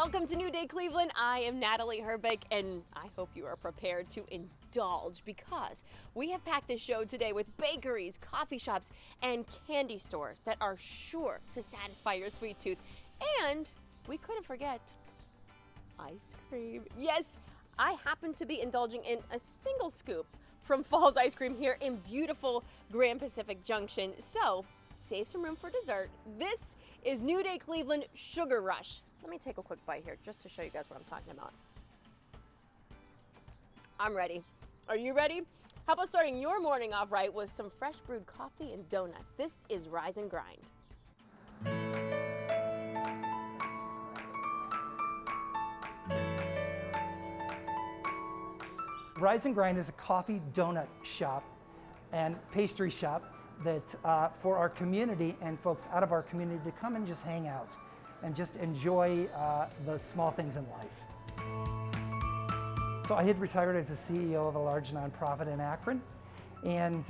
Welcome to New Day Cleveland. I am Natalie Herbeck, and I hope you are prepared to indulge because we have packed this show today with bakeries, coffee shops, and candy stores that are sure to satisfy your sweet tooth. And we couldn't forget ice cream. Yes, I happen to be indulging in a single scoop from Falls Ice Cream here in beautiful Grand Pacific Junction. So save some room for dessert. This is New Day Cleveland Sugar Rush. Let me take a quick bite here just to show you guys what I'm talking about. I'm ready. Are you ready? How about starting your morning off right with some fresh brewed coffee and donuts? This is Rise and Grind. Rise and Grind is a coffee donut shop and pastry shop that for our community and folks out of our community to come and just hang out and just enjoy the small things in life. So I had retired as the CEO of a large nonprofit in Akron and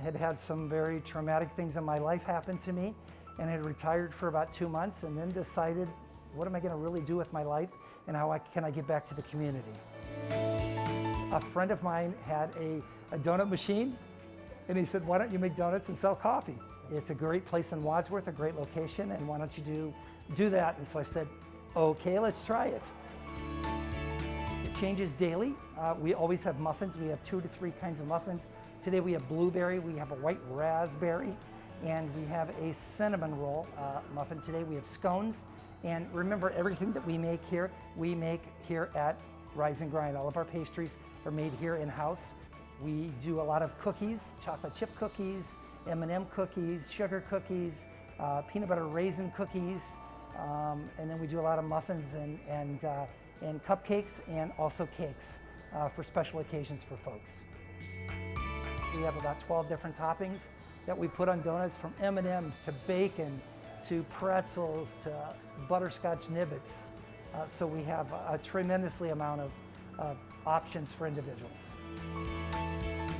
had had some very traumatic things in my life happen to me and had retired for about 2 months and then decided, what am I gonna really do with my life and how can I give back to the community? A friend of mine had a donut machine and he said, why don't you make donuts and sell coffee? It's a great place in Wadsworth, a great location, and why don't you do that? And so I said, okay, let's try it. It changes daily. We always have muffins. We have 2 to 3 kinds of muffins. Today we have blueberry, we have a white raspberry, and we have a cinnamon roll muffin. Today we have scones. And remember, everything that we make here at Rise and Grind. All of our pastries are made here in-house. We do a lot of cookies, chocolate chip cookies, M&M cookies, sugar cookies, peanut butter raisin cookies, and then we do a lot of muffins and cupcakes and also cakes for special occasions for folks. We have about 12 different toppings that we put on donuts, from M&Ms to bacon to pretzels to butterscotch nibbits. So we have a tremendously amount of options for individuals.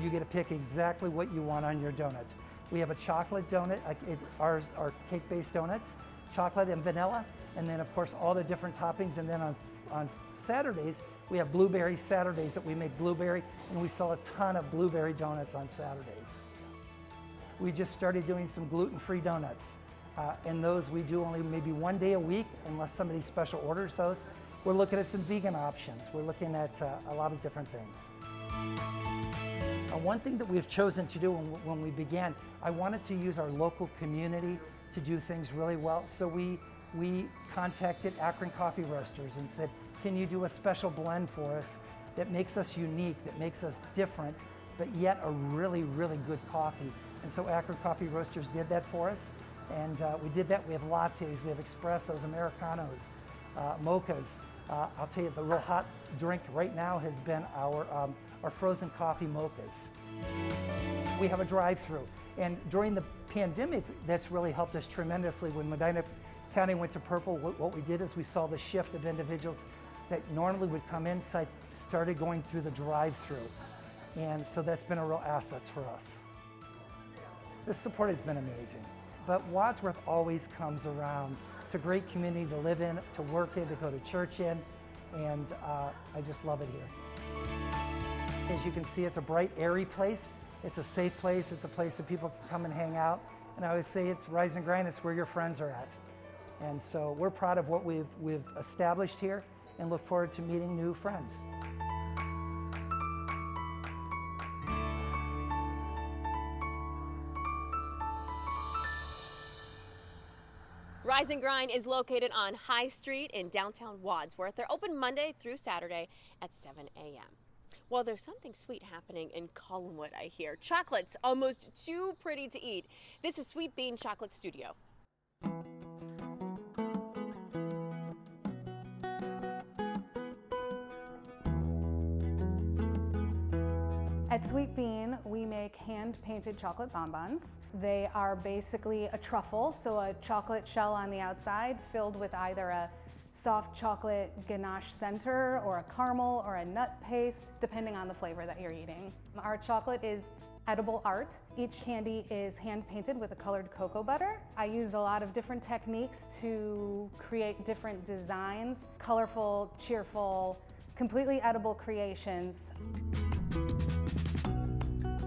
You get to pick exactly what you want on your donuts. We have a chocolate donut, ours are cake-based donuts, chocolate and vanilla, and then of course all the different toppings. And then on Saturdays, we have blueberry Saturdays that we make blueberry, and we sell a ton of blueberry donuts on Saturdays. We just started doing some gluten-free donuts. And those we do only maybe 1 day a week, unless somebody special orders those. We're looking at some vegan options. We're looking at a lot of different things. One thing that we've chosen to do when we began, I wanted to use our local community to do things really well. So we contacted Akron Coffee Roasters and said, can you do a special blend for us that makes us unique, that makes us different, but yet a really, really good coffee? And so Akron Coffee Roasters did that for us. And we did that. We have lattes, we have espressos, Americanos, mochas. I'll tell you, the real hot drink right now has been our frozen coffee mochas. We have a drive-through. And during the pandemic, that's really helped us tremendously. When Medina County went to purple, what we did is we saw the shift of individuals that normally would come inside, started going through the drive-through. And so that's been a real asset for us. The support has been amazing. But Wadsworth always comes around. It's a great community to live in, to work in, to go to church in, and I just love it here. As you can see, it's a bright, airy place. It's a safe place. It's a place that people can come and hang out. And I always say it's Rise and Grind, it's where your friends are at. And so we're proud of what we've established here and look forward to meeting new friends. Rise and Grind is located on High Street in downtown Wadsworth. They're open Monday through Saturday at 7 a.m. Well, there's something sweet happening in Collinwood, I hear. Chocolate's almost too pretty to eat. This is Sweet Bean Chocolate Studio. At Sweet Bean, we make hand-painted chocolate bonbons. They are basically a truffle, so a chocolate shell on the outside filled with either a soft chocolate ganache center or a caramel or a nut paste, depending on the flavor that you're eating. Our chocolate is edible art. Each candy is hand painted with a colored cocoa butter. I use a lot of different techniques to create different designs, colorful, cheerful, completely edible creations.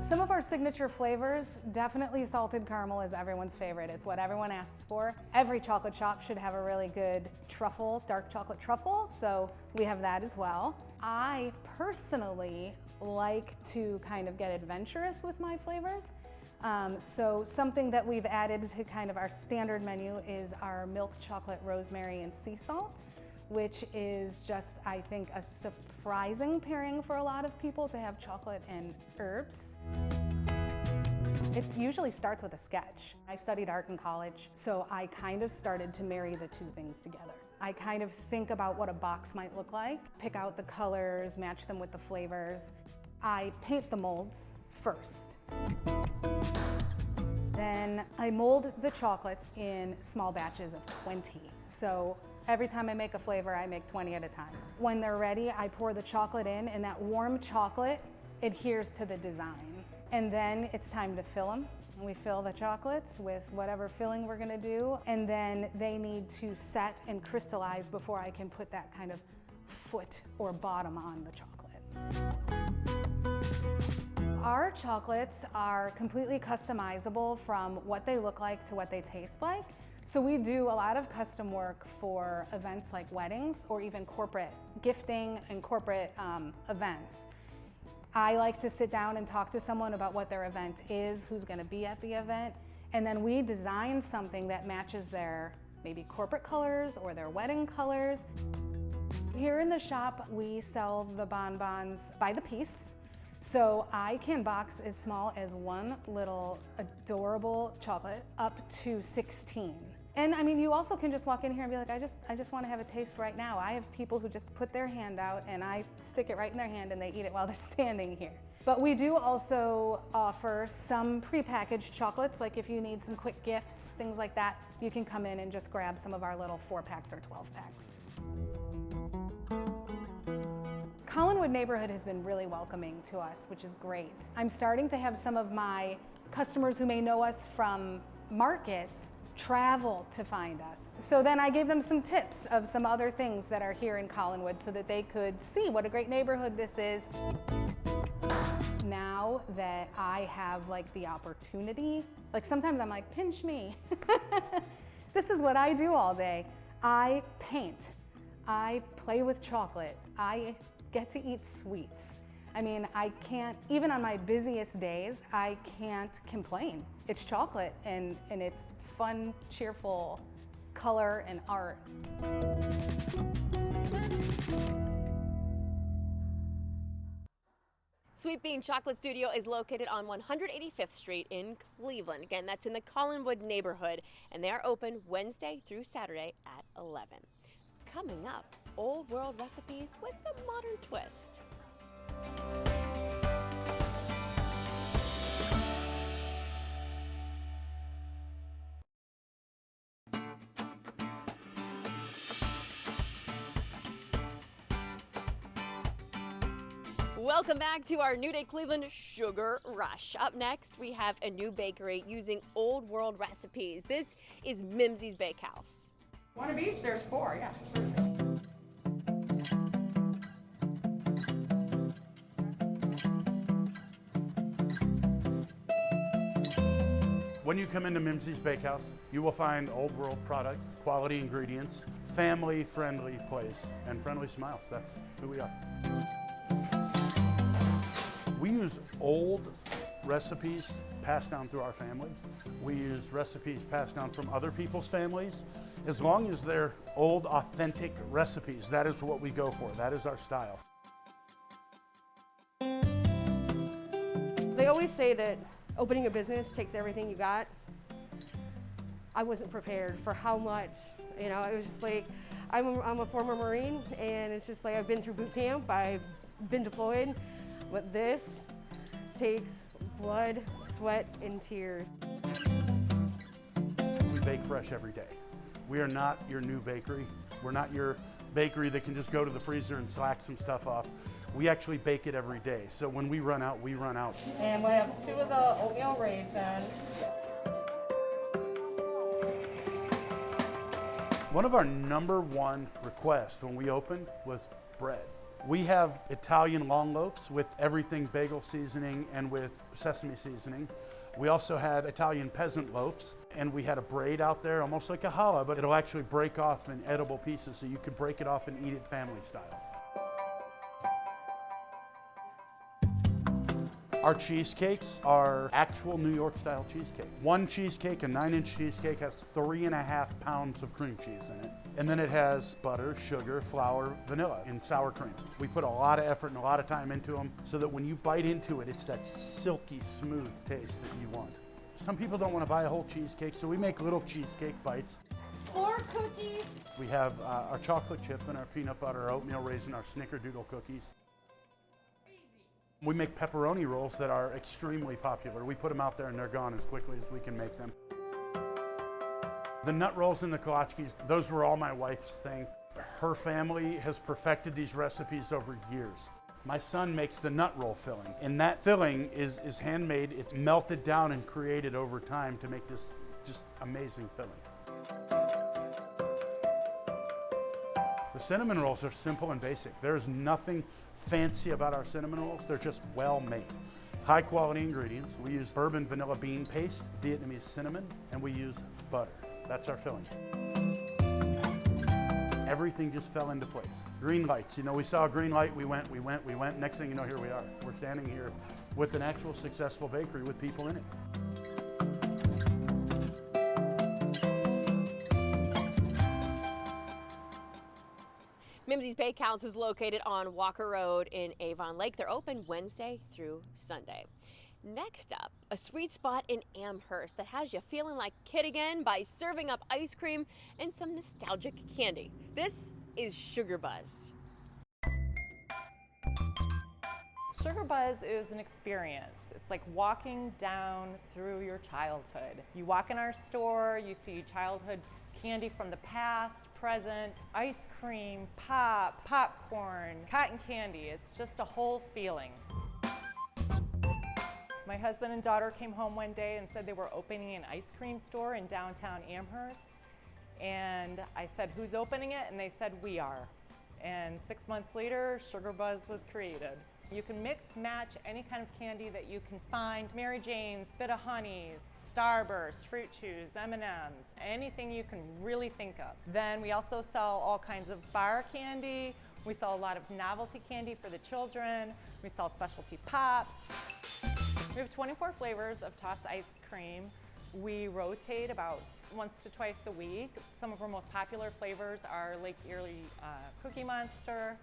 Some of our signature flavors, definitely salted caramel is everyone's favorite. It's what everyone asks for. Every chocolate shop should have a really good truffle, dark chocolate truffle, so we have that as well. I personally like to kind of get adventurous with my flavors. So something that we've added to kind of our standard menu is our milk chocolate rosemary and sea salt, which is just, I think, a surprising pairing for a lot of people to have chocolate and herbs. It usually starts with a sketch. I studied art in college, so I kind of started to marry the two things together. I kind of think about what a box might look like, pick out the colors, match them with the flavors. I paint the molds first. Then I mold the chocolates in small batches of 20. So every time I make a flavor, I make 20 at a time. When they're ready, I pour the chocolate in, and that warm chocolate adheres to the design. And then it's time to fill them. We fill the chocolates with whatever filling we're gonna do, and then they need to set and crystallize before I can put that kind of foot or bottom on the chocolate. Our chocolates are completely customizable from what they look like to what they taste like. So we do a lot of custom work for events like weddings or even corporate gifting and corporate events. I like to sit down and talk to someone about what their event is, who's gonna be at the event, and then we design something that matches their maybe corporate colors or their wedding colors. Here in the shop, we sell the bonbons by the piece. So I can box as small as one little adorable chocolate up to 16. And I mean, you also can just walk in here and be like, I just want to have a taste right now. I have people who just put their hand out and I stick it right in their hand and they eat it while they're standing here. But we do also offer some prepackaged chocolates, like if you need some quick gifts, things like that, you can come in and just grab some of our little 4-packs or 12-packs. Collinwood neighborhood has been really welcoming to us, which is great. I'm starting to have some of my customers who may know us from markets travel to find us. So then I gave them some tips of some other things that are here in Collinwood so that they could see what a great neighborhood this is. Now that I have like the opportunity, like sometimes I'm like, pinch me. This is what I do all day. I paint, I play with chocolate, I get to eat sweets. I mean, I can't, even on my busiest days, I can't complain. It's chocolate and it's fun, cheerful color and art. Sweet Bean Chocolate Studio is located on 185th Street in Cleveland. Again, that's in the Collinwood neighborhood, and they are open Wednesday through Saturday at 11. Coming up, old world recipes with a modern twist. Welcome back to our New Day Cleveland Sugar Rush. Up next, we have a new bakery using old world recipes. This is Mimsy's Bakehouse. One of each, there's 4, yeah. When you come into Mimsy's Bakehouse, you will find old world products, quality ingredients, family-friendly place, and friendly smiles. That's who we are. We use old recipes passed down through our families. We use recipes passed down from other people's families. As long as they're old, authentic recipes, that is what we go for. That is our style. They always say that opening a business takes everything you got. I wasn't prepared for how much, you know, it was just like, I'm a former Marine, and it's just like I've been through boot camp, I've been deployed, but this takes blood, sweat, and tears. We bake fresh every day. We are not your new bakery. We're not your bakery that can just go to the freezer and slack some stuff off. We actually bake it every day. So when we run out, we run out. And we'll have 2 of the oatmeal raisin. One of our #1 requests when we opened was bread. We have Italian long loaves with everything bagel seasoning and with sesame seasoning. We also had Italian peasant loaves, and we had a braid out there, almost like a challah, but it'll actually break off in edible pieces so you could break it off and eat it family style. Our cheesecakes are actual New York style cheesecake. One cheesecake, a 9-inch cheesecake, has 3.5 pounds of cream cheese in it. And then it has butter, sugar, flour, vanilla, and sour cream. We put a lot of effort and a lot of time into them so that when you bite into it, it's that silky smooth taste that you want. Some people don't want to buy a whole cheesecake, so we make little cheesecake bites. 4 cookies. We have our chocolate chip and our peanut butter, our oatmeal raisin, our snickerdoodle cookies. We make pepperoni rolls that are extremely popular. We put them out there and they're gone as quickly as we can make them. The nut rolls and the kolaczkis, those were all my wife's thing. Her family has perfected these recipes over years. My son makes the nut roll filling, and that filling is handmade. It's melted down and created over time to make this just amazing filling. The cinnamon rolls are simple and basic. There's nothing fancy about our cinnamon rolls. They're just well made. High quality ingredients. We use bourbon vanilla bean paste, Vietnamese cinnamon, and we use butter. That's our filling. Everything just fell into place. Green lights. You know, we saw a green light, we went. Next thing you know, here we are. We're standing here with an actual successful bakery with people in it. Mimsy's Bakehouse is located on Walker Road in Avon Lake. They're open Wednesday through Sunday. Next up, a sweet spot in Amherst that has you feeling like a kid again by serving up ice cream and some nostalgic candy. This is Sugar Buzz. Sugar Buzz is an experience. It's like walking down through your childhood. You walk in our store, you see childhood candy from the past, present, ice cream, pop, popcorn, cotton candy. It's just a whole feeling. My husband and daughter came home one day and said they were opening an ice cream store in downtown Amherst. And I said, who's opening it? And they said, we are. And 6 months later, Sugar Buzz was created. You can mix, match any kind of candy that you can find. Mary Jane's, Bit of Honey, Starburst, Fruit Chews, M&Ms, anything you can really think of. Then we also sell all kinds of bar candy. We sell a lot of novelty candy for the children. We sell specialty pops. We have 24 flavors of Toss ice cream. We rotate about once to twice a week. Some of our most popular flavors are Lake Erie Cookie Monster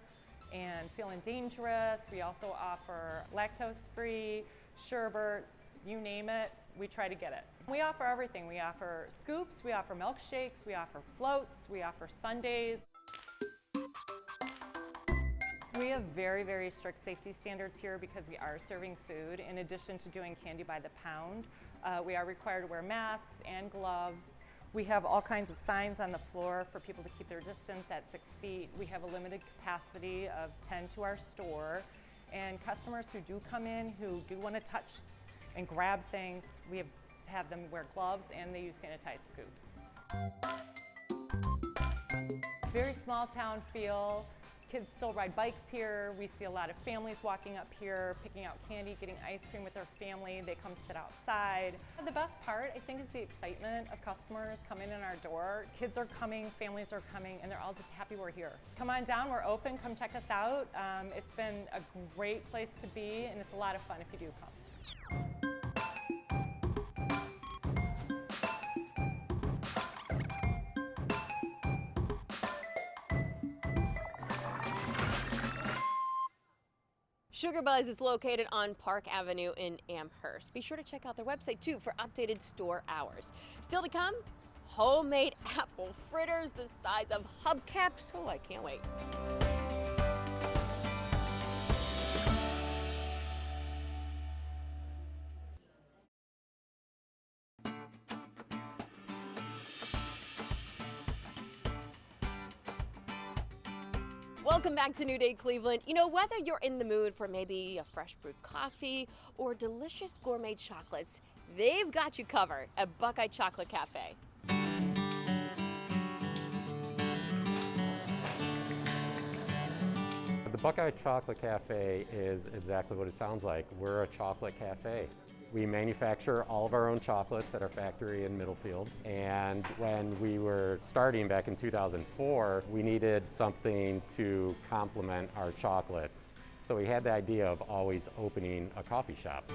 and Feeling Dangerous. We also offer lactose-free, sherbets, you name it, we try to get it. We offer everything. We offer scoops, we offer milkshakes, we offer floats, we offer sundaes. We have very, very strict safety standards here because we are serving food. In addition to doing candy by the pound, we are required to wear masks and gloves. We have all kinds of signs on the floor for people to keep their distance at 6 feet. We have a limited capacity of 10 to our store. And customers who do come in, who do want to touch and grab things, we have them wear gloves and they use sanitized scoops. Very small town feel. Kids still ride bikes here. We see a lot of families walking up here, picking out candy, getting ice cream with their family. They come sit outside. The best part, I think, is the excitement of customers coming in our door. Kids are coming, families are coming, and they're all just happy we're here. Come on down, we're open, come check us out. It's been a great place to be, and it's a lot of fun if you do come. Sugar Buzz is located on Park Avenue in Amherst. Be sure to check out their website too for updated store hours. Still to come, homemade apple fritters the size of hubcaps. Oh, I can't wait. Welcome back to New Day Cleveland. You know, whether you're in the mood for maybe a fresh brewed coffee or delicious gourmet chocolates, they've got you covered at Buckeye Chocolate Cafe. The Buckeye Chocolate Cafe is exactly what it sounds like. We're a chocolate cafe. We manufacture all of our own chocolates at our factory in Middlefield. And when we were starting back in 2004, we needed something to complement our chocolates. So we had the idea of always opening a coffee shop.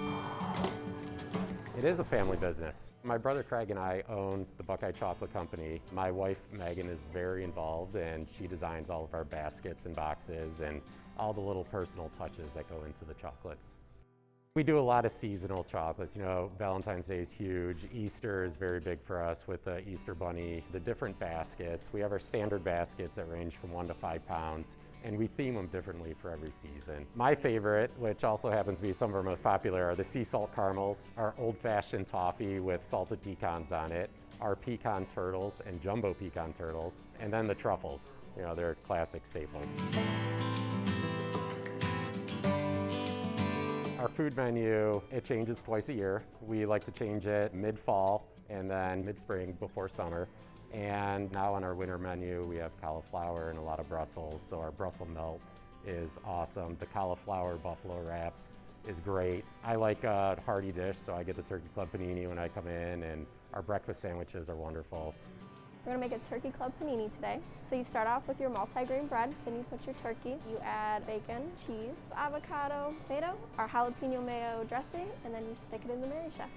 It is a family business. My brother Craig and I own the Buckeye Chocolate Company. My wife Megan is very involved, and she designs all of our baskets and boxes and all the little personal touches that go into the chocolates. We do a lot of seasonal chocolates. You know, Valentine's Day is huge. Easter is very big for us with the Easter Bunny. The different baskets. We have our standard baskets that range from 1 to 5 pounds, and we theme them differently for every season. My favorite, which also happens to be some of our most popular, are the sea salt caramels, our old-fashioned toffee with salted pecans on it, our pecan turtles and jumbo pecan turtles, and then the truffles. You know, they're classic staples. Our food menu, it changes twice a year. We like to change it mid-fall and then mid-spring before summer. And now on our winter menu, we have cauliflower and a lot of Brussels. So our Brussels melt is awesome. The cauliflower buffalo wrap is great. I like a hearty dish, so I get the Turkey Club panini when I come in, and our breakfast sandwiches are wonderful. We're gonna make a turkey club panini today. So you start off with your multi-grain bread, then you put your turkey, you add bacon, cheese, avocado, tomato, our jalapeno mayo dressing, and then you stick it in the Mary Chef.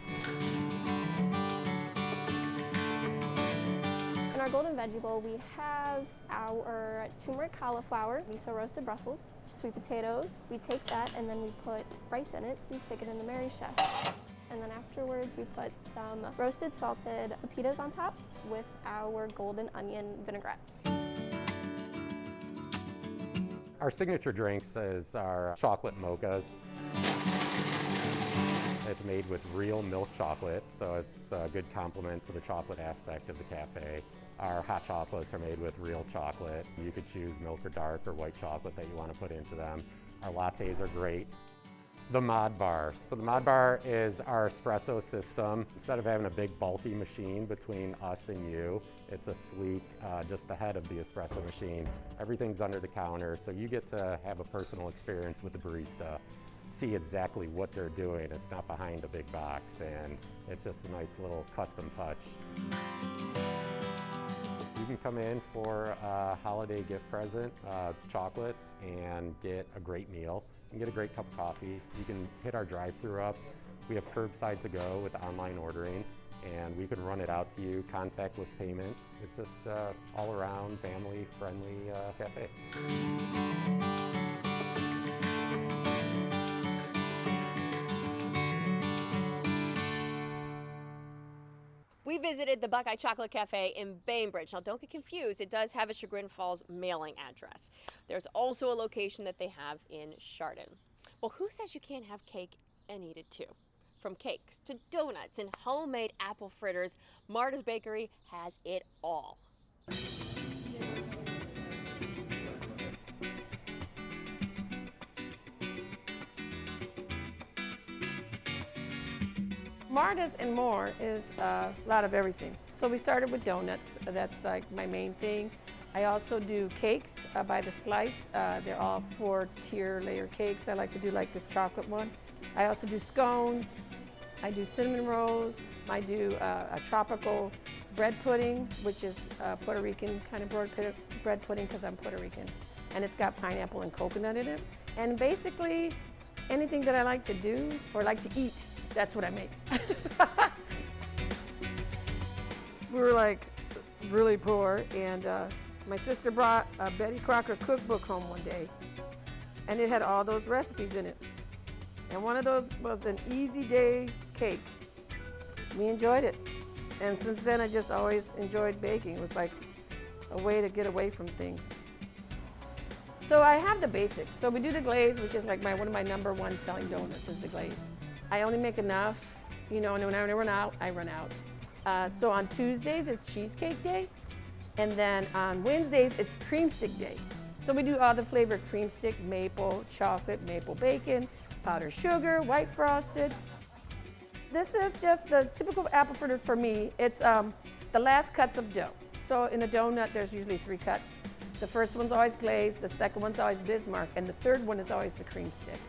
In our golden veggie bowl, we have our turmeric cauliflower, miso roasted Brussels, sweet potatoes. We take that and then we put rice in it. We stick it in the Mary Chef. And then afterwards, we put some roasted salted pepitas on top with our golden onion vinaigrette. Our signature drinks is our chocolate mochas. It's made with real milk chocolate, so it's a good complement to the chocolate aspect of the cafe. Our hot chocolates are made with real chocolate. You could choose milk or dark or white chocolate that you want to put into them. Our lattes are great. The Mod Bar. So the Mod Bar is our espresso system. Instead of having a big bulky machine between us and you, it's a sleek, just the head of the espresso machine. Everything's under the counter, so you get to have a personal experience with the barista, see exactly what they're doing. It's not behind a big box, and it's just a nice little custom touch. You can come in for a holiday gift present, chocolates, and get a great meal. You can get a great cup of coffee. You can hit our drive-thru up. We have curbside to go with online ordering, and we can run it out to you, contactless payment. It's just all-around family-friendly cafe. We visited the Buckeye Chocolate Cafe in Bainbridge. Now, don't get confused. It does have a Chagrin Falls mailing address. There's also a location that they have in Chardon. Well, who says you can't have cake and eat it too? From cakes to donuts and homemade apple fritters, Martas Bakery has it all. Martas and more is a lot of everything. So we started with donuts. That's like my main thing. I also do cakes by the slice. They're all 4-tier layer cakes. I like to do like this chocolate one. I also do scones. I do cinnamon rolls. I do a tropical bread pudding, which is Puerto Rican kind of bread pudding because I'm Puerto Rican. And it's got pineapple and coconut in it. And basically anything that I like to do or like to eat, that's what I make. We were like really poor, and my sister brought a Betty Crocker cookbook home one day, and it had all those recipes in it. And one of those was an easy day cake. We enjoyed it. And since then, I just always enjoyed baking. It was like a way to get away from things. So I have the basics. So we do the glaze, which is like one of my #1 selling donuts is the glaze. I only make enough, you know, and when I run out, I run out. So on Tuesdays, it's cheesecake day. And then on Wednesdays, it's cream stick day. So we do all the flavored cream stick, maple, chocolate, maple bacon, powdered sugar, white frosted. This is just the typical apple fritter for me. It's the last cuts of dough. So in a donut, there's usually 3 cuts. The first one's always glazed, the second one's always Bismarck, and the third one is always the cream stick.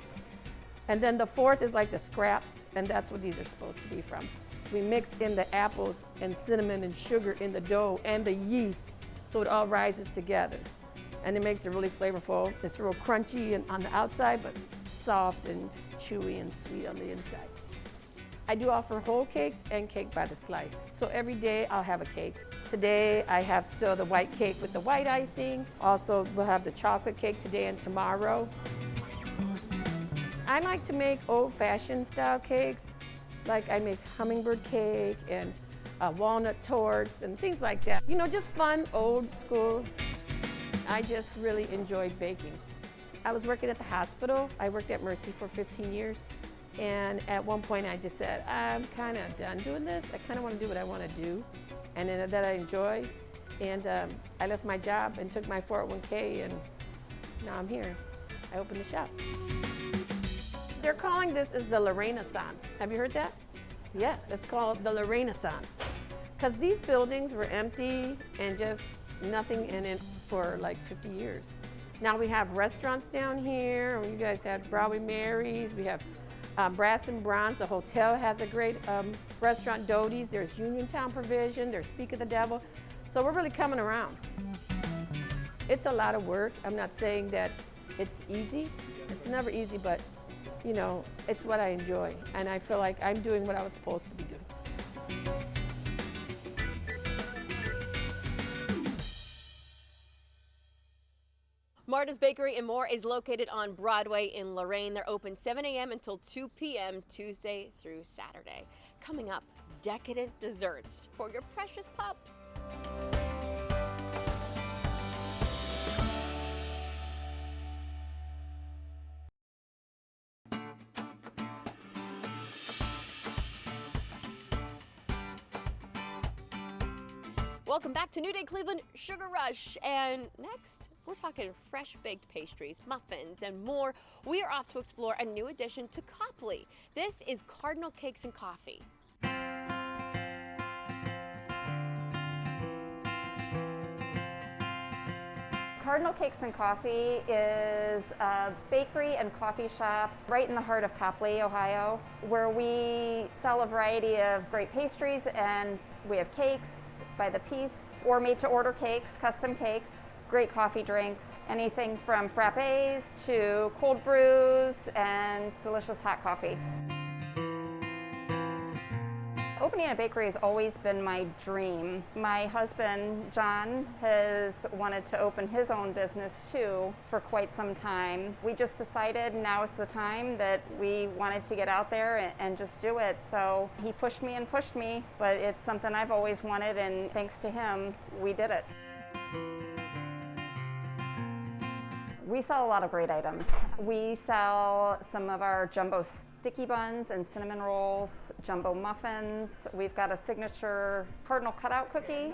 And then the fourth is like the scraps, and that's what these are supposed to be from. We mix in the apples and cinnamon and sugar in the dough and the yeast, so it all rises together. And it makes it really flavorful. It's real crunchy and on the outside, but soft and chewy and sweet on the inside. I do offer whole cakes and cake by the slice. So every day I'll have a cake. Today I have still the white cake with the white icing. Also we'll have the chocolate cake today and tomorrow. I like to make old-fashioned style cakes. Like I make hummingbird cake and walnut torts and things like that. You know, just fun, old school. I just really enjoyed baking. I was working at the hospital. I worked at Mercy for 15 years. And at one point I just said, I'm kind of done doing this. I kind of want to do what I want to do and that I enjoy. And I left my job and took my 401k, and now I'm here. I opened the shop. They're calling this is the Renaissance. Have you heard that? Yes, it's called the Renaissance. Because these buildings were empty and just nothing in it for like 50 years. Now we have restaurants down here. You guys have Broadway Mary's. We have Brass and Bronze. The hotel has a great restaurant, Doty's. There's Uniontown Provision. There's Speak of the Devil. So we're really coming around. It's a lot of work. I'm not saying that it's easy. It's never easy, but you know, it's what I enjoy. And I feel like I'm doing what I was supposed to be doing. Martas Bakery and More is located on Broadway in Lorain. They're open 7 a.m. until 2 p.m. Tuesday through Saturday. Coming up, decadent desserts for your precious pups. Welcome back to New Day Cleveland Sugar Rush. And next, we're talking fresh baked pastries, muffins, and more. We are off to explore a new addition to Copley. This is Cardinal Cakes and Coffee. Cardinal Cakes and Coffee is a bakery and coffee shop right in the heart of Copley, Ohio, where we sell a variety of great pastries, and we have cakes by the piece or made-to-order cakes, custom cakes, great coffee drinks, anything from frappes to cold brews and delicious hot coffee. Opening a bakery has always been my dream. My husband, John, has wanted to open his own business too for quite some time. We just decided now is the time that we wanted to get out there and just do it. So he pushed me and pushed me, but it's something I've always wanted, and thanks to him, we did it. We sell a lot of great items. We sell some of our jumbo sticky buns and cinnamon rolls, jumbo muffins. We've got a signature Cardinal cutout cookie.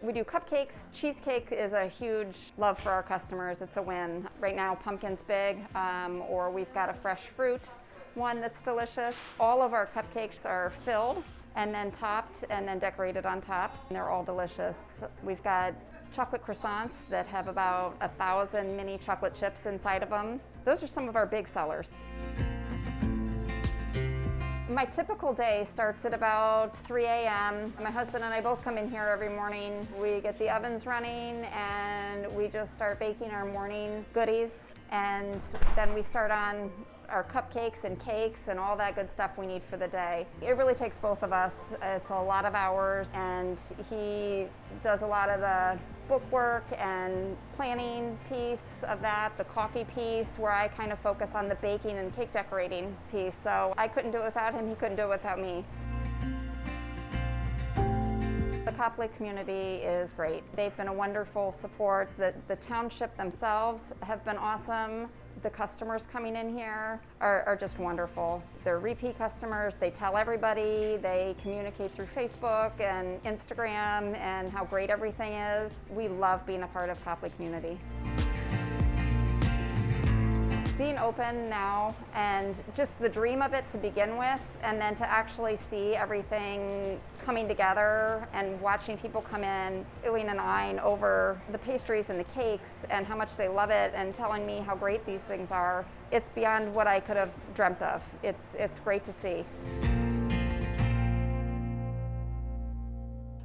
We do cupcakes. Cheesecake is a huge love for our customers. It's a win. Right now, pumpkin's big, or we've got a fresh fruit one that's delicious. All of our cupcakes are filled and then topped and then decorated on top. And they're all delicious. We've got chocolate croissants that have about 1,000 mini chocolate chips inside of them. Those are some of our big sellers. My typical day starts at about 3 a.m. My husband and I both come in here every morning. We get the ovens running and we just start baking our morning goodies, and then we start on our cupcakes and cakes and all that good stuff we need for the day. It really takes both of us. It's a lot of hours, and he does a lot of the bookwork and planning piece of that, the coffee piece, where I kind of focus on the baking and cake decorating piece. So I couldn't do it without him, he couldn't do it without me. The Copley community is great. They've been a wonderful support. The township themselves have been awesome. The customers coming in here are just wonderful. They're repeat customers. They tell everybody. They communicate through Facebook and Instagram and how great everything is. We love being a part of Copley community. Being open now and just the dream of it to begin with, and then to actually see everything coming together and watching people come in, oohing and eyeing over the pastries and the cakes and how much they love it and telling me how great these things are. It's beyond what I could have dreamt of. It's great to see.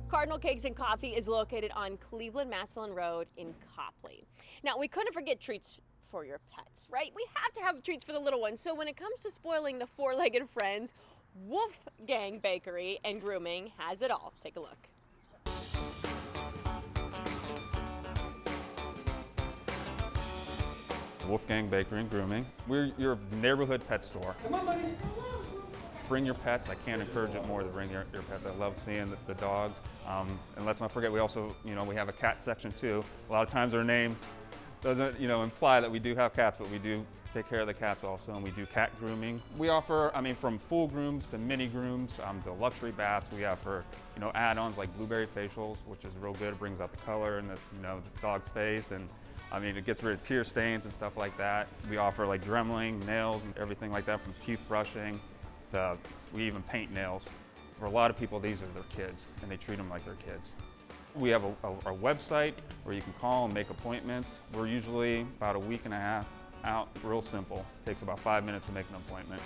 Cardinal Cakes and Coffee is located on Cleveland-Massillon Road in Copley. Now, we couldn't forget treats for your pets, right? We have to have treats for the little ones. So when it comes to spoiling the four-legged friends, Wolfgang Bakery and Grooming has it all. Take a look. Wolfgang Bakery and Grooming. We're your neighborhood pet store. Come on, buddy. Bring your pets. I can't encourage it more to bring your pets. I love seeing the dogs. And let's not forget, we also, we have a cat section too. A lot of times our name doesn't, imply that we do have cats, but we do take care of the cats also, and we do cat grooming. We offer, from full grooms to mini grooms, to luxury baths. We offer, add-ons like blueberry facials, which is real good. It brings out the color in the dog's face, and it gets rid of tear stains and stuff like that. We offer like dremeling, nails, and everything like that, from teeth brushing to, we even paint nails. For a lot of people, these are their kids, and they treat them like their kids. We have a website where you can call and make appointments. We're usually about a week and a half out, real simple. Takes about 5 minutes to make an appointment.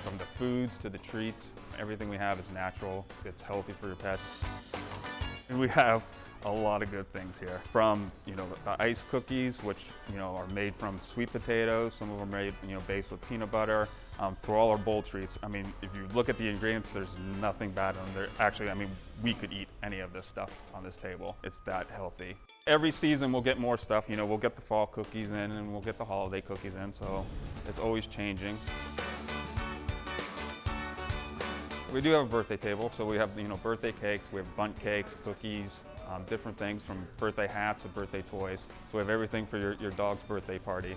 From the foods to the treats, everything we have is natural. It's healthy for your pets. And we have a lot of good things here. From, the ice cookies, which, are made from sweet potatoes. Some of them are made, based with peanut butter. For all our bowl treats, if you look at the ingredients, there's nothing bad on there. Actually, we could eat any of this stuff on this table. It's that healthy. Every season we'll get more stuff. We'll get the fall cookies in and we'll get the holiday cookies in, so it's always changing. We do have a birthday table, so we have birthday cakes, we have bundt cakes, cookies, different things from birthday hats to birthday toys. So we have everything for your dog's birthday party.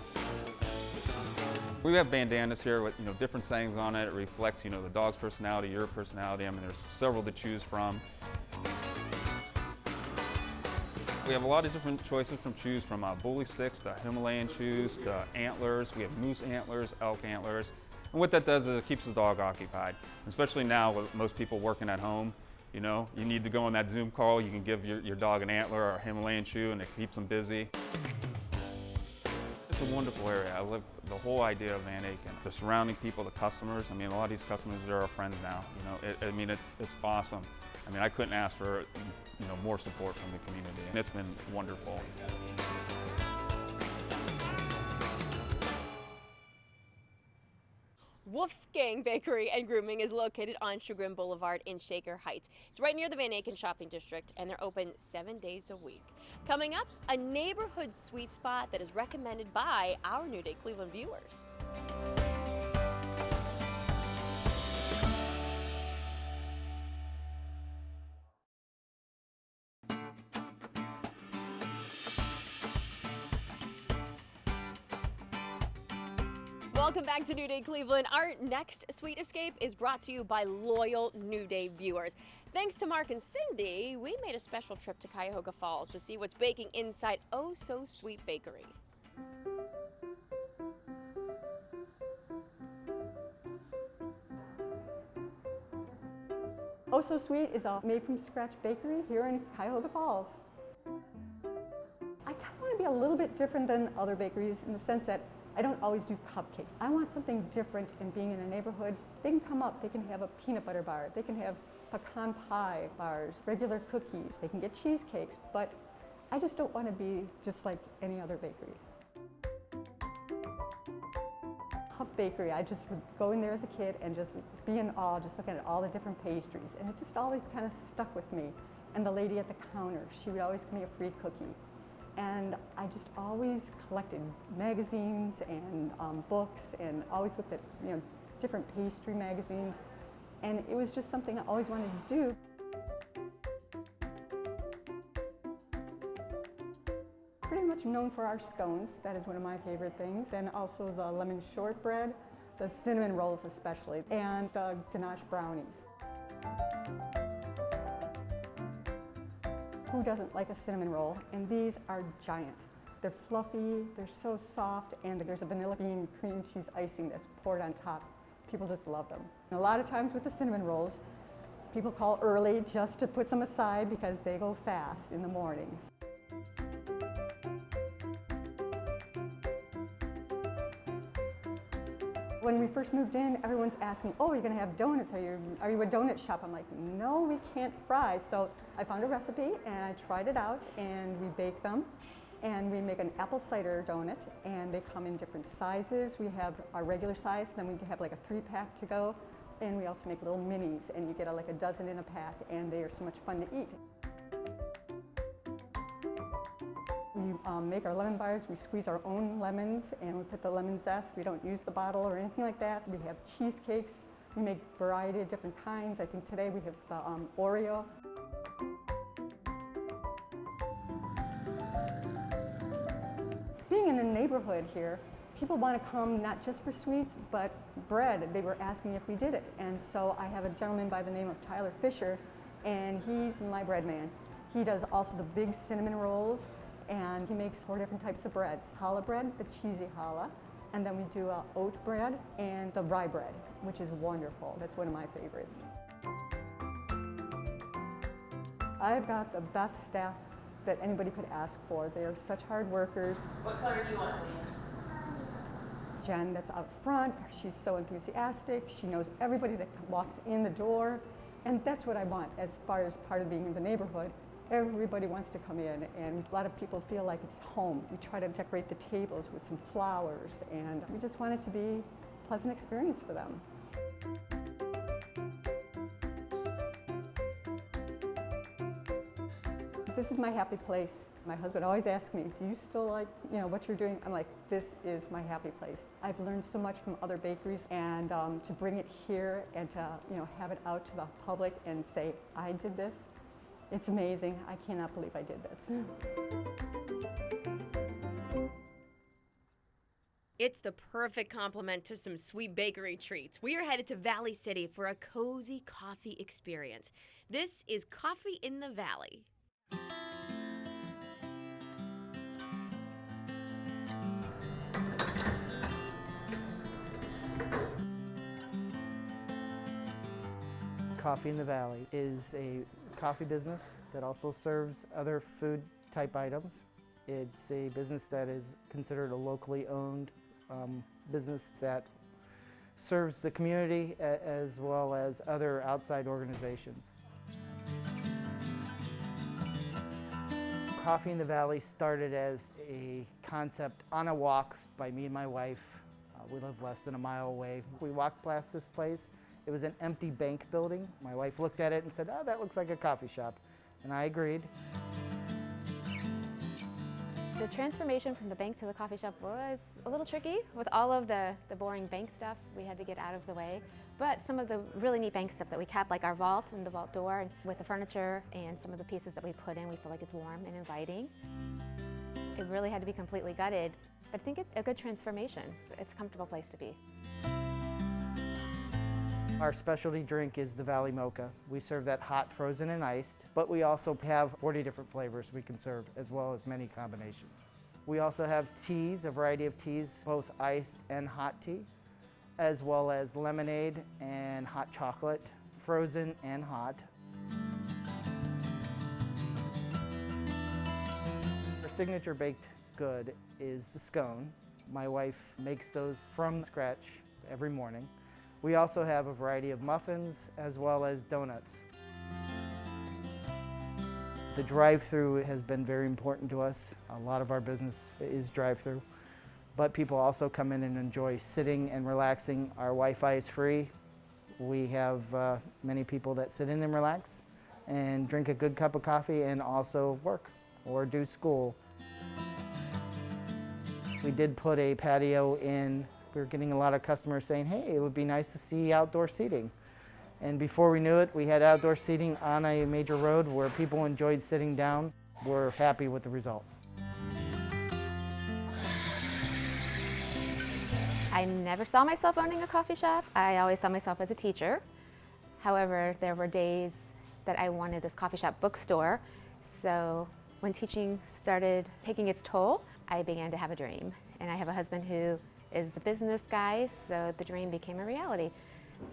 We have bandanas here with different sayings on it. It reflects the dog's personality, your personality. There's several to choose from. We have a lot of different choices from shoes, from bully sticks to Himalayan shoes to antlers. We have moose antlers, elk antlers. And what that does is it keeps the dog occupied, especially now with most people working at home. You need to go on that Zoom call, you can give your dog an antler or a Himalayan shoe and it keeps them busy. It's a wonderful area. I love the whole idea of Van Aken. The surrounding people, the customers, a lot of these customers, they're our friends now. It's awesome. I couldn't ask for, more support from the community, and it's been wonderful. Wolfgang Bakery and Grooming is located on Chagrin Boulevard in Shaker Heights. It's right near the Van Aken Shopping District, and they're open 7 days a week. Coming up, a neighborhood sweet spot that is recommended by our New Day Cleveland viewers. Welcome back to New Day Cleveland. Our next Sweet Escape is brought to you by loyal New Day viewers. Thanks to Mark and Cindy, we made a special trip to Cuyahoga Falls to see what's baking inside Oh So Sweet Bakery. Oh So Sweet is a made-from-scratch bakery here in Cuyahoga Falls. I kind of want to be a little bit different than other bakeries in the sense that I don't always do cupcakes. I want something different in being in a neighborhood. They can come up, they can have a peanut butter bar, they can have pecan pie bars, regular cookies, they can get cheesecakes, but I just don't want to be just like any other bakery. Huff Bakery, I just would go in there as a kid and just be in awe, just looking at all the different pastries, and it just always kind of stuck with me. And the lady at the counter, she would always give me a free cookie. And I just always collected magazines and books, and always looked at different pastry magazines, and it was just something I always wanted to do. Pretty much known for our scones. That is one of my favorite things, and also the lemon shortbread, the cinnamon rolls especially, and the ganache brownies. Who doesn't like a cinnamon roll? And these are giant. They're fluffy, they're so soft, and there's a vanilla bean cream cheese icing that's poured on top. People just love them. And a lot of times with the cinnamon rolls, people call early just to put some aside because they go fast in the mornings. When we first moved in, everyone's asking, oh, you're gonna have donuts, are you a donut shop? I'm like, no, we can't fry. So I found a recipe and I tried it out and we bake them. And we make an apple cider donut and they come in different sizes. We have our regular size, then we have like a 3-pack to go. And we also make little minis and you get like a dozen in a pack and they are so much fun to eat. We make our lemon bars, we squeeze our own lemons and we put the lemon zest. We don't use the bottle or anything like that. We have cheesecakes. We make a variety of different kinds. I think today we have the Oreo. Being in the neighborhood here, people want to come not just for sweets, but bread. They were asking if we did it. And so I have a gentleman by the name of Tyler Fisher, and he's my bread man. He does also the big cinnamon rolls, and he makes 4 different types of breads. Challah bread, the cheesy challah, and then we do oat bread and the rye bread, which is wonderful. That's one of my favorites. I've got the best staff that anybody could ask for. They are such hard workers. What color do you want, Leah? Jen, that's out front, she's so enthusiastic. She knows everybody that walks in the door. And that's what I want as far as part of being in the neighborhood. Everybody wants to come in, and a lot of people feel like it's home. We try to decorate the tables with some flowers, and we just want it to be a pleasant experience for them. This is my happy place. My husband always asks me, do you still like, what you're doing? I'm like, this is my happy place. I've learned so much from other bakeries, and to bring it here and to, have it out to the public and say, I did this, it's amazing. I cannot believe I did this. It's the perfect complement to some sweet bakery treats. We are headed to Valley City for a cozy coffee experience. This is Coffee in the Valley. Coffee in the Valley is a coffee business that also serves other food type items. It's a business that is considered a locally owned business that serves the community as well as other outside organizations. Coffee in the Valley started as a concept on a walk by me and my wife. We live less than a mile away. We walked past this place. It was an empty bank building. My wife looked at it and said, oh, that looks like a coffee shop. And I agreed. The transformation from the bank to the coffee shop was a little tricky. With all of the boring bank stuff, we had to get out of the way. But some of the really neat bank stuff that we kept, like our vault and the vault door, and with the furniture and some of the pieces that we put in, we feel like it's warm and inviting. It really had to be completely gutted. But I think it's a good transformation. It's a comfortable place to be. Our specialty drink is the Valley Mocha. We serve that hot, frozen, and iced, but we also have 40 different flavors we can serve, as well as many combinations. We also have teas, a variety of teas, both iced and hot tea, as well as lemonade and hot chocolate, frozen and hot. Our signature baked good is the scone. My wife makes those from scratch every morning. We also have a variety of muffins as well as donuts. The drive-through has been very important to us. A lot of our business is drive-through, but people also come in and enjoy sitting and relaxing. Our Wi-Fi is free. We have many people that sit in and relax and drink a good cup of coffee and also work or do school. We did put a patio in. We were getting a lot of customers saying, hey, it would be nice to see outdoor seating. And before we knew it, we had outdoor seating on a major road where people enjoyed sitting down. We're happy with the result. I never saw myself owning a coffee shop. I always saw myself as a teacher. However, there were days that I wanted this coffee shop bookstore So when teaching started taking its toll, I began to have a dream. And I have a husband who is the business guy, so the dream became a reality.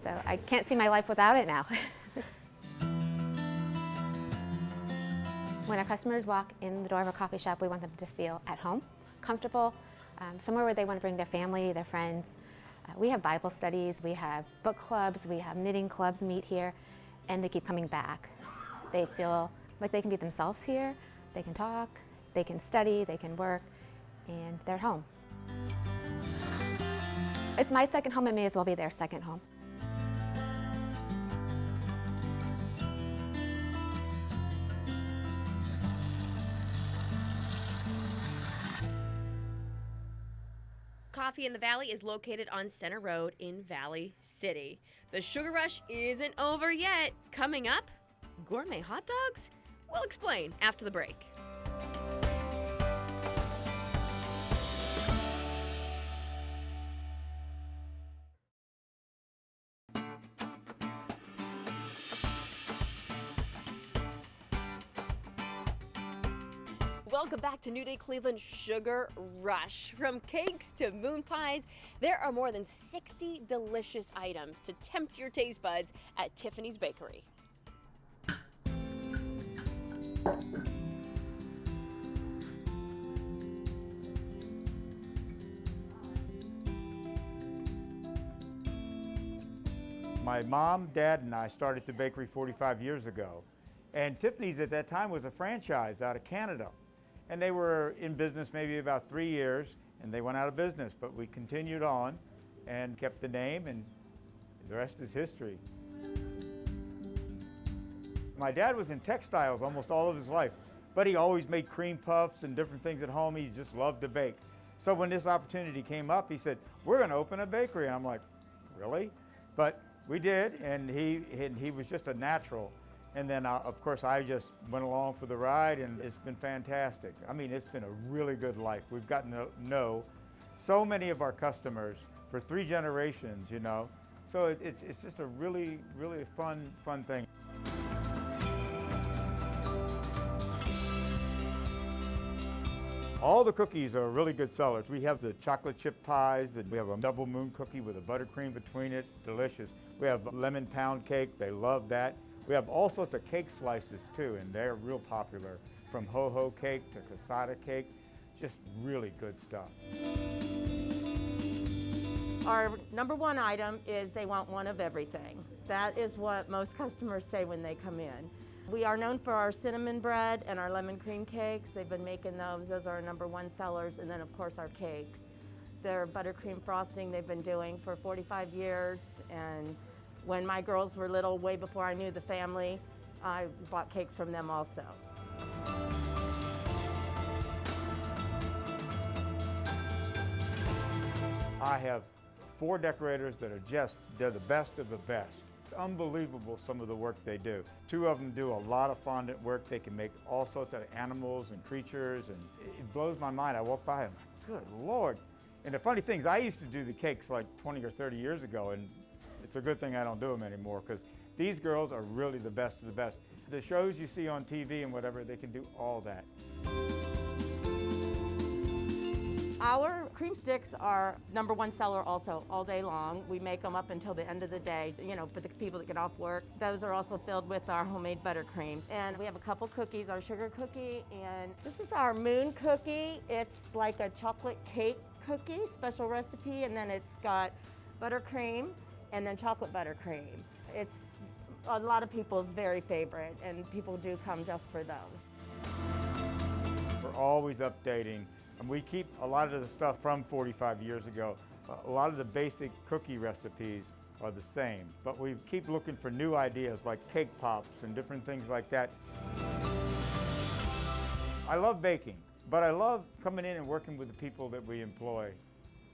So I can't see my life without it now. When our customers walk in the door of a coffee shop, we want them to feel at home, comfortable, somewhere where they want to bring their family, their friends. We have Bible studies, we have book clubs, we have knitting clubs meet here, and they keep coming back. They feel like they can be themselves here, they can talk, they can study, they can work, and they're home. It's my second home, it may as well be their second home. Coffee in the Valley is located on Center Road in Valley City. The sugar rush isn't over yet. Coming up, gourmet hot dogs? We'll explain after the break. Welcome back to New Day Cleveland Sugar Rush. From cakes to moon pies, there are more than 60 delicious items to tempt your taste buds at Tiffanys Bakery. My mom, dad, and I started the bakery 45 years ago. And Tiffanys at that time was a franchise out of Canada. And they were in business maybe about 3 years, and they went out of business. But we continued on and kept the name, and the rest is history. My dad was in textiles almost all of his life, but he always made cream puffs and different things at home. He just loved to bake. So when this opportunity came up, he said, "We're going to open a bakery." And I'm like, "Really?" But we did, and he was just a natural. And then, of course, I just went along for the ride, and it's been fantastic. I mean, it's been a really good life. We've gotten to know so many of our customers for 3 generations, you know. So it's just a really, really fun thing. All the cookies are really good sellers. We have the chocolate chip pies, and we have a double moon cookie with a buttercream between it, delicious. We have lemon pound cake, they love that. We have all sorts of cake slices too, and they're real popular. From ho-ho cake to casada cake, just really good stuff. Our number one item is they want one of everything. That is what most customers say when they come in. We are known for our cinnamon bread and our lemon cream cakes. They've been making those. Those are our number one sellers. And then of course our cakes. Their buttercream frosting they've been doing for 45 years. And when my girls were little, way before I knew the family, I bought cakes from them also. I have 4 decorators that are they're the best of the best. It's unbelievable some of the work they do. 2 of them do a lot of fondant work. They can make all sorts of animals and creatures, and it blows my mind. I walk by and I'm like, good Lord. And the funny thing is, I used to do the cakes like 20 or 30 years ago, and it's a good thing I don't do them anymore, because these girls are really the best of the best. The shows you see on TV and whatever, they can do all that. Our cream sticks are number one seller also all day long. We make them up until the end of the day, you know, for the people that get off work. Those are also filled with our homemade buttercream. And we have a couple cookies, our sugar cookie, and this is our moon cookie. It's like a chocolate cake cookie, special recipe, and then it's got buttercream and then chocolate buttercream. It's a lot of people's very favorite, and people do come just for those. We're always updating, and we keep a lot of the stuff from 45 years ago. A lot of the basic cookie recipes are the same, but we keep looking for new ideas like cake pops and different things like that. I love baking, but I love coming in and working with the people that we employ,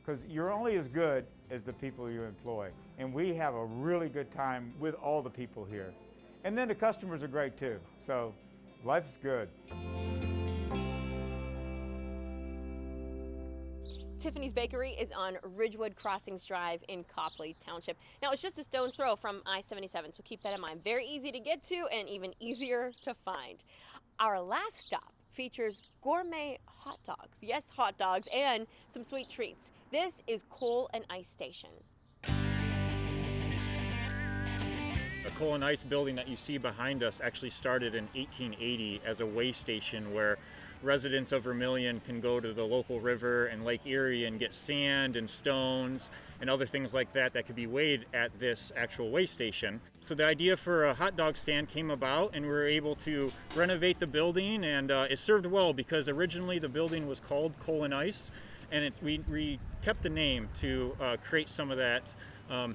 because you're only as good as the people you employ. And we have a really good time with all the people here. And then the customers are great too. So life's good. Tiffanys Bakery is on Ridgewood Crossings Drive in Copley Township. Now, it's just a stone's throw from I-77, so keep that in mind. Very easy to get to and even easier to find. Our last stop features gourmet hot dogs. Yes, hot dogs and some sweet treats. This is Coal and Ice Station. The Coal and Ice building that you see behind us actually started in 1880 as a weigh station where residents of Vermilion can go to the local river and Lake Erie and get sand and stones and other things like that that could be weighed at this actual weigh station. So the idea for a hot dog stand came about, and we were able to renovate the building, and it served well because originally the building was called Coal and Ice, and we kept the name to create some of that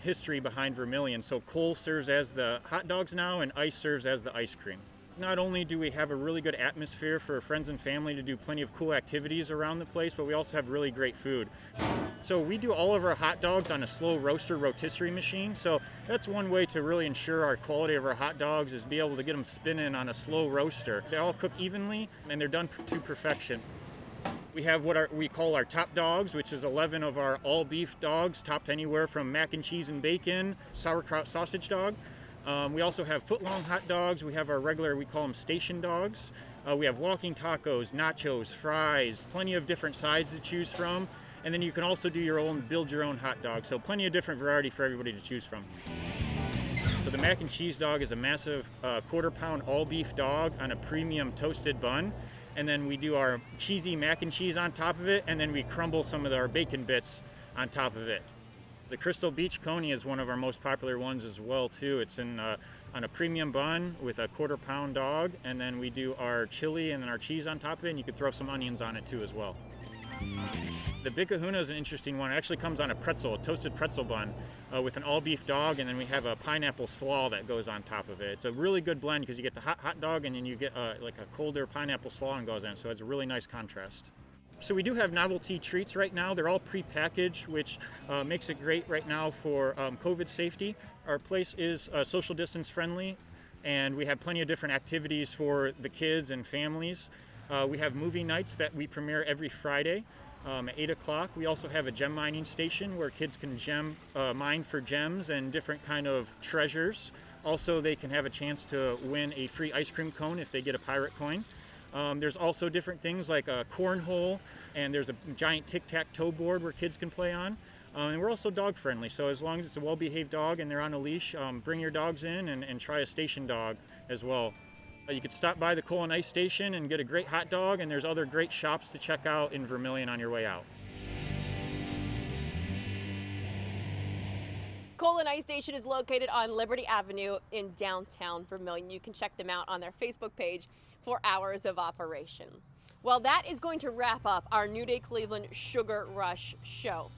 history behind Vermilion. So coal serves as the hot dogs now, and ice serves as the ice cream. Not only do we have a really good atmosphere for friends and family to do plenty of cool activities around the place, but we also have really great food. So we do all of our hot dogs on a slow roaster rotisserie machine. So that's one way to really ensure our quality of our hot dogs is be able to get them spinning on a slow roaster. They all cook evenly and they're done to perfection. We have what we call our top dogs, which is 11 of our all beef dogs, topped anywhere from mac and cheese and bacon, sauerkraut sausage dog. We also have foot-long hot dogs. We have our regular, we call them station dogs. We have walking tacos, nachos, fries, plenty of different sides to choose from. And then you can also do your own, build your own hot dog. So plenty of different variety for everybody to choose from. So the mac and cheese dog is a massive quarter-pound all-beef dog on a premium toasted bun. And then we do our cheesy mac and cheese on top of it, and then we crumble some of our bacon bits on top of it. The Crystal Beach Coney is one of our most popular ones as well too. It's on a premium bun with a quarter-pound dog, and then we do our chili and then our cheese on top of it, and you could throw some onions on it too as well. The Big Kahuna is an interesting one. It actually comes on a pretzel, a toasted pretzel bun with an all-beef dog, and then we have a pineapple slaw that goes on top of it. It's a really good blend because you get the hot dog and then you get like a colder pineapple slaw and goes in, so it's a really nice contrast. So we do have novelty treats right now. They're all pre-packaged, which makes it great right now for COVID safety. Our place is social distance friendly, and we have plenty of different activities for the kids and families. We have movie nights that we premiere every Friday at 8 o'clock. We also have a gem mining station where kids can mine for gems and different kind of treasures. Also, they can have a chance to win a free ice cream cone if they get a pirate coin. There's also different things like a cornhole, and there's a giant tic-tac-toe board where kids can play on. And we're also dog friendly, so as long as it's a well-behaved dog and they're on a leash, bring your dogs in and try a station dog as well. You could stop by the Coal and Ice Station and get a great hot dog, and there's other great shops to check out in Vermilion on your way out. Coal and Ice Station is located on Liberty Avenue in downtown Vermilion. You can check them out on their Facebook page for hours of operation. Well, that is going to wrap up our New Day Cleveland Sugar Rush show.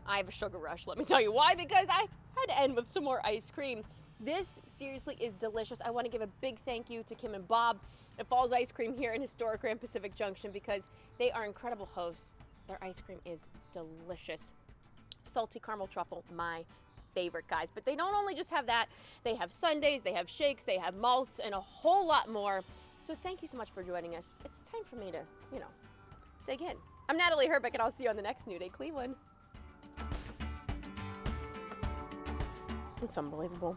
I have a sugar rush, let me tell you why, because I had to end with some more ice cream. This seriously is delicious. I want to give a big thank you to Kim and Bob at Falls Ice Cream here in historic Grand Pacific Junction because they are incredible hosts. Their ice cream is delicious. Salty caramel truffle, my favorite, guys. But they don't only just have that, they have sundaes, they have shakes, they have malts, and a whole lot more. So thank you so much for joining us. It's time for me to, dig in. I'm Natalie Herbeck, and I'll see you on the next New Day Cleveland. It's unbelievable.